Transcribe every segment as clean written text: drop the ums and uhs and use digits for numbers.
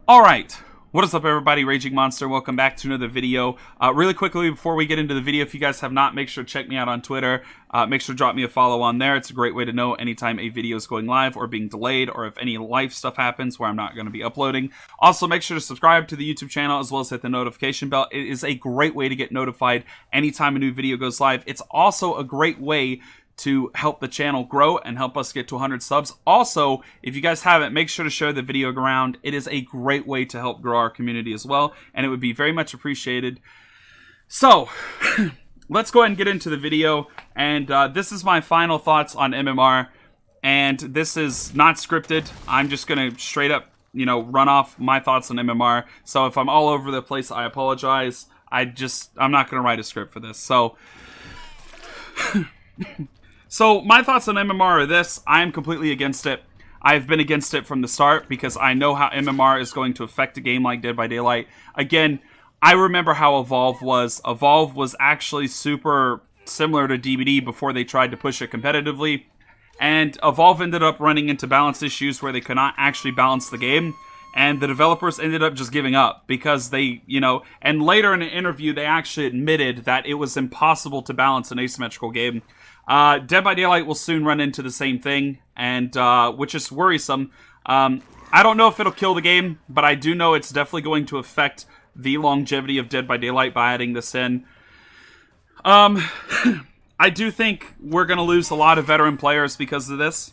Alright, what is up everybody, Raging Monster, welcome back to another video. Really quickly, before we get into the video, if you guys have not, make sure to check me out on Twitter. Make sure to drop me a follow on there. It's a great way to know anytime a video is going live or being delayed, or if any life stuff happens where I'm not going to be uploading. Also, make sure to subscribe to the YouTube channel as well as hit the notification bell. It is a great way to get notified anytime a new video goes live. It's also a great way to help the channel grow and help us get to 100 subs. Also, if you guys haven't, make sure to share the video around. It is a great way to help grow our community as well, and it would be very much appreciated. So, let's go ahead and get into the video, and this is my final thoughts on MMR, and this is not scripted. I'm just going to straight up, run off my thoughts on MMR. So if I'm all over the place, I apologize. I'm not going to write a script for this. So... So, my thoughts on MMR are this. I am completely against it. I've been against it from the start because I know how MMR is going to affect a game like Dead by Daylight. Again, I remember how Evolve was. Evolve was actually super similar to DBD before they tried to push it competitively. And Evolve ended up running into balance issues where they could not actually balance the game. And the developers ended up just giving up because they, and later in an interview, they actually admitted that it was impossible to balance an asymmetrical game. Dead by Daylight will soon run into the same thing, and which is worrisome. I don't know if it'll kill the game, but I do know it's definitely going to affect the longevity of Dead by Daylight by adding this in. I do think we're going to lose a lot of veteran players because of this.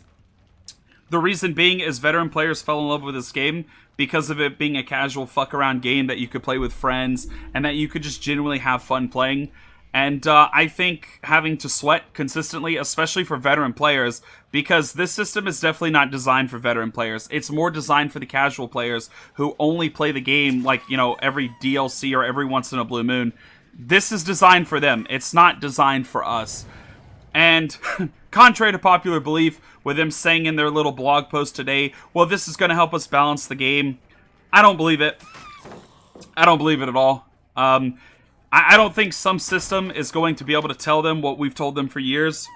The reason being is veteran players fell in love with this game because of it being a casual fuck-around game that you could play with friends and that you could just genuinely have fun playing. And I think having to sweat consistently, especially for veteran players, because this system is definitely not designed for veteran players. It's more designed for the casual players who only play the game like, every DLC or every once in a blue moon. This is designed for them. It's not designed for us. And contrary to popular belief, with them saying in their little blog post today, well, this is going to help us balance the game, I don't believe it. I don't believe it at all. I don't think some system is going to be able to tell them what we've told them for years.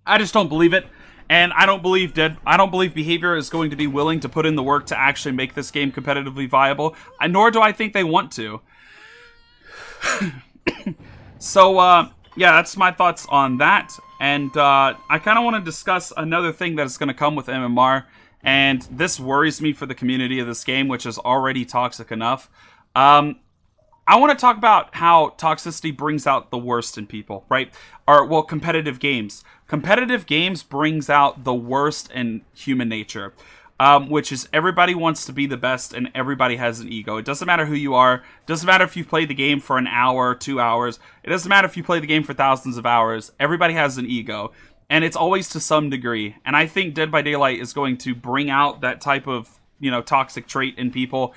I just don't believe it. And I don't believe Behavior is going to be willing to put in the work to actually make this game competitively viable. Nor do I think they want to. So, yeah, that's my thoughts on that. And I kind of want to discuss another thing that is going to come with MMR. And this worries me for the community of this game, which is already toxic enough. I want to talk about how toxicity brings out the worst in people, right? Well, competitive games. Competitive games brings out the worst in human nature, which is everybody wants to be the best and everybody has an ego. It doesn't matter who you are. It doesn't matter if you've played the game for an hour, 2 hours. It doesn't matter if you play the game for thousands of hours. Everybody has an ego, and it's always to some degree. And I think Dead by Daylight is going to bring out that type of, toxic trait in people.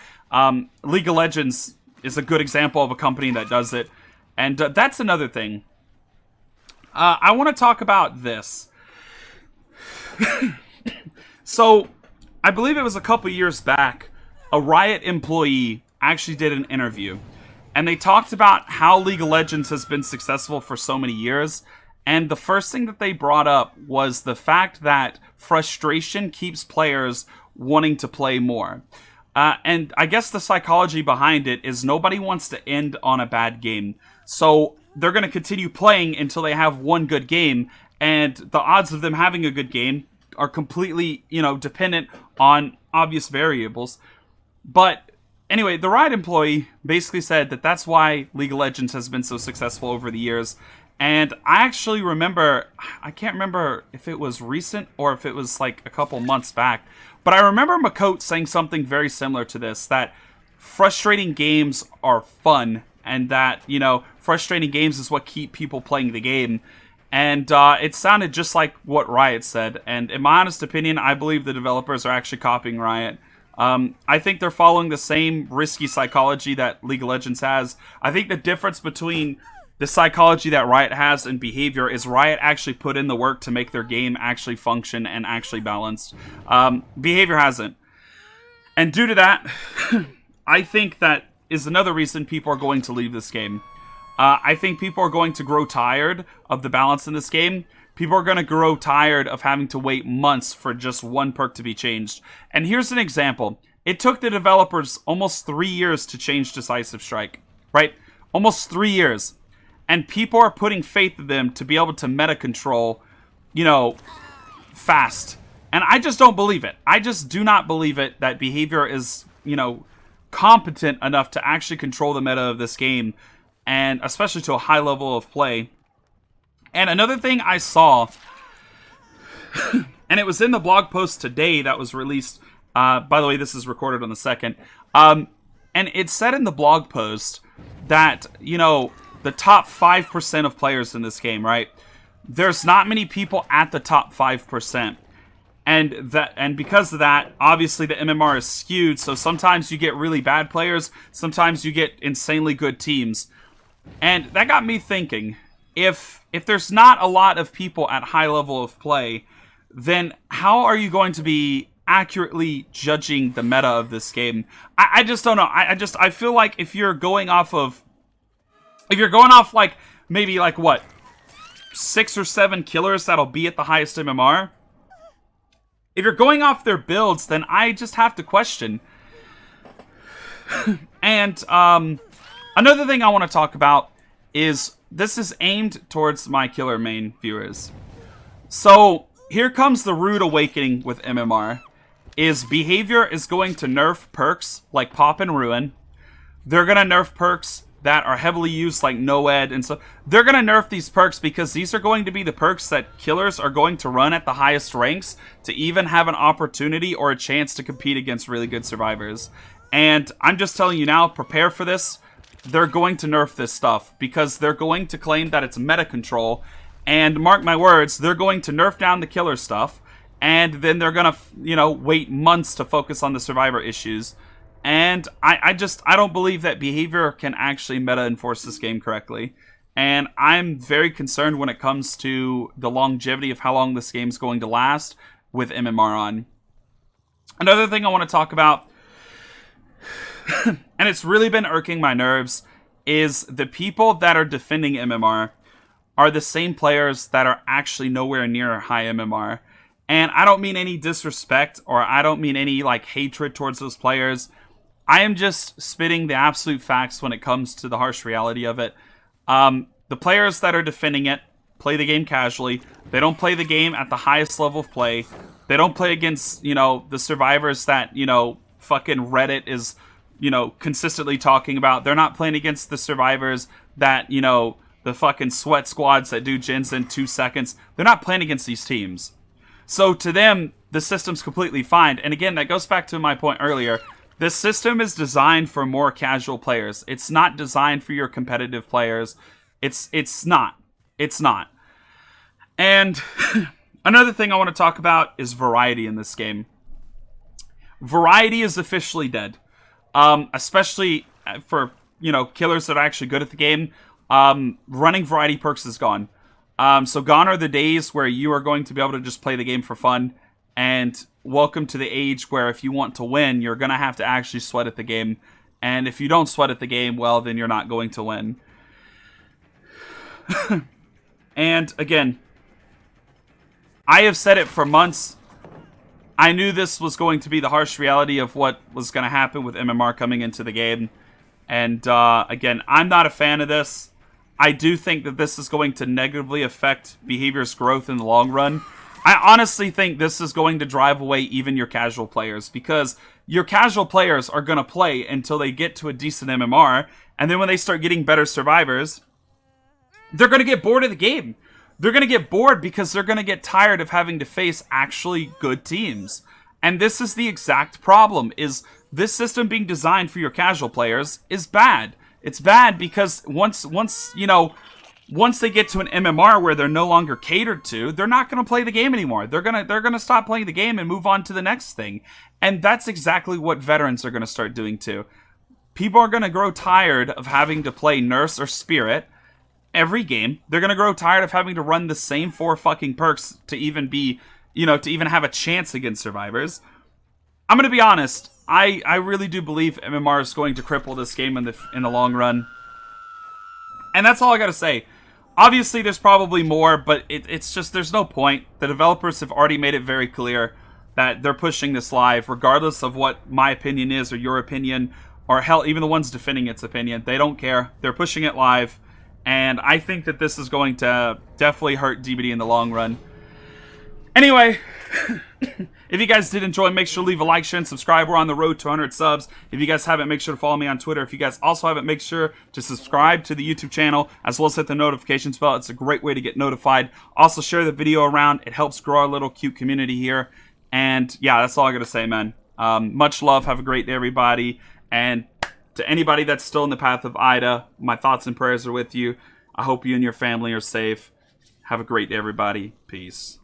League of Legends is a good example of a company that does it. And that's another thing. I want to talk about this. So, I believe it was a couple years back, a Riot employee actually did an interview. And they talked about how League of Legends has been successful for so many years. And the first thing that they brought up was the fact that frustration keeps players wanting to play more. And I guess the psychology behind it is nobody wants to end on a bad game. So they're going to continue playing until they have one good game. And the odds of them having a good game are completely, dependent on obvious variables. But anyway, the Riot employee basically said that that's why League of Legends has been so successful over the years. And I actually remember, I can't remember if it was recent or if it was like a couple months back, but I remember Makote saying something very similar to this, that frustrating games are fun, and that, frustrating games is what keep people playing the game. And it sounded just like what Riot said, and in my honest opinion, I believe the developers are actually copying Riot. I think they're following the same risky psychology that League of Legends has. I think the difference between the psychology that Riot has and Behavior is Riot actually put in the work to make their game actually function and actually balanced. Behavior hasn't. And due to that, I think that is another reason people are going to leave this game. I think people are going to grow tired of the balance in this game. People are going to grow tired of having to wait months for just one perk to be changed. And here's an example. It took the developers almost 3 years to change Decisive Strike, right? Almost 3 years. And people are putting faith in them to be able to meta control, fast. And I just don't believe it. I just do not believe it that Behavior is, competent enough to actually control the meta of this game, and especially to a high level of play. And another thing I saw, and it was in the blog post today that was released. By the way, this is recorded on the 2nd. And it said in the blog post that, the top 5% of players in this game, right? There's not many people at the top 5%. And because of that, obviously the MMR is skewed, so sometimes you get really bad players, sometimes you get insanely good teams. And that got me thinking, if there's not a lot of people at high level of play, then how are you going to be accurately judging the meta of this game? I just don't know. I feel like if you're going off like maybe like what, 6 or 7 killers that'll be at the highest MMR, if you're going off their builds, then I just have to question. And another thing I want to talk about is this is aimed towards my killer main viewers. So here comes the rude awakening with MMR. Is Behavior is going to nerf perks like Pop and Ruin. They're going to nerf perks that are heavily used like Noed and so. They're going to nerf these perks because these are going to be the perks that killers are going to run at the highest ranks to even have an opportunity or a chance to compete against really good survivors. And I'm just telling you now, prepare for this. They're going to nerf this stuff because they're going to claim that it's meta control. And mark my words, they're going to nerf down the killer stuff. And then they're going to, wait months to focus on the survivor issues. And I don't believe that Behavior can actually meta enforce this game correctly. And I'm very concerned when it comes to the longevity of how long this game's going to last with MMR on. Another thing I want to talk about, and it's really been irking my nerves, is the people that are defending MMR are the same players that are actually nowhere near high MMR. And I don't mean any disrespect, or I don't mean any hatred towards those players. I am just spitting the absolute facts when it comes to the harsh reality of it. The players that are defending it play the game casually. They don't play the game at the highest level of play. They don't play against, the survivors that, fucking Reddit is, consistently talking about. They're not playing against the survivors that, the fucking sweat squads that do gens in 2 seconds. They're not playing against these teams. So to them, the system's completely fine. And again, that goes back to my point earlier. This system is designed for more casual players. It's not designed for your competitive players. It's not. It's not. And another thing I want to talk about is variety in this game. Variety is officially dead. Especially for, killers that are actually good at the game. Running variety perks is gone. So gone are the days where you are going to be able to just play the game for fun. And welcome to the age where if you want to win, you're going to have to actually sweat at the game. And if you don't sweat at the game, well, then you're not going to win. And again, I have said it for months. I knew this was going to be the harsh reality of what was going to happen with MMR coming into the game. And again, I'm not a fan of this. I do think that this is going to negatively affect Behavior's growth in the long run. I honestly think this is going to drive away even your casual players, because your casual players are going to play until they get to a decent MMR, and then when they start getting better survivors, they're going to get bored of the game. They're going to get bored because they're going to get tired of having to face actually good teams. And this is the exact problem, is this system being designed for your casual players is bad. It's bad because once they get to an MMR where they're no longer catered to, they're not going to play the game anymore. They're going to stop playing the game and move on to the next thing. And that's exactly what veterans are going to start doing too. People are going to grow tired of having to play Nurse or Spirit every game. They're going to grow tired of having to run the same 4 fucking perks to even be, to even have a chance against survivors. I'm going to be honest. I really do believe MMR is going to cripple this game in the long run. And that's all I got to say. Obviously, there's probably more, but it's just, there's no point. The developers have already made it very clear that they're pushing this live, regardless of what my opinion is or your opinion, or hell, even the ones defending its opinion. They don't care. They're pushing it live. And I think that this is going to definitely hurt DBD in the long run. Anyway, if you guys did enjoy, make sure to leave a like, share, and subscribe. We're on the road to 100 subs. If you guys haven't, make sure to follow me on Twitter. If you guys also haven't, make sure to subscribe to the YouTube channel, as well as hit the notifications bell. It's a great way to get notified. Also, share the video around. It helps grow our little cute community here. And yeah, that's all I got to say, man. Much love. Have a great day, everybody. And to anybody that's still in the path of Ida, my thoughts and prayers are with you. I hope you and your family are safe. Have a great day, everybody. Peace.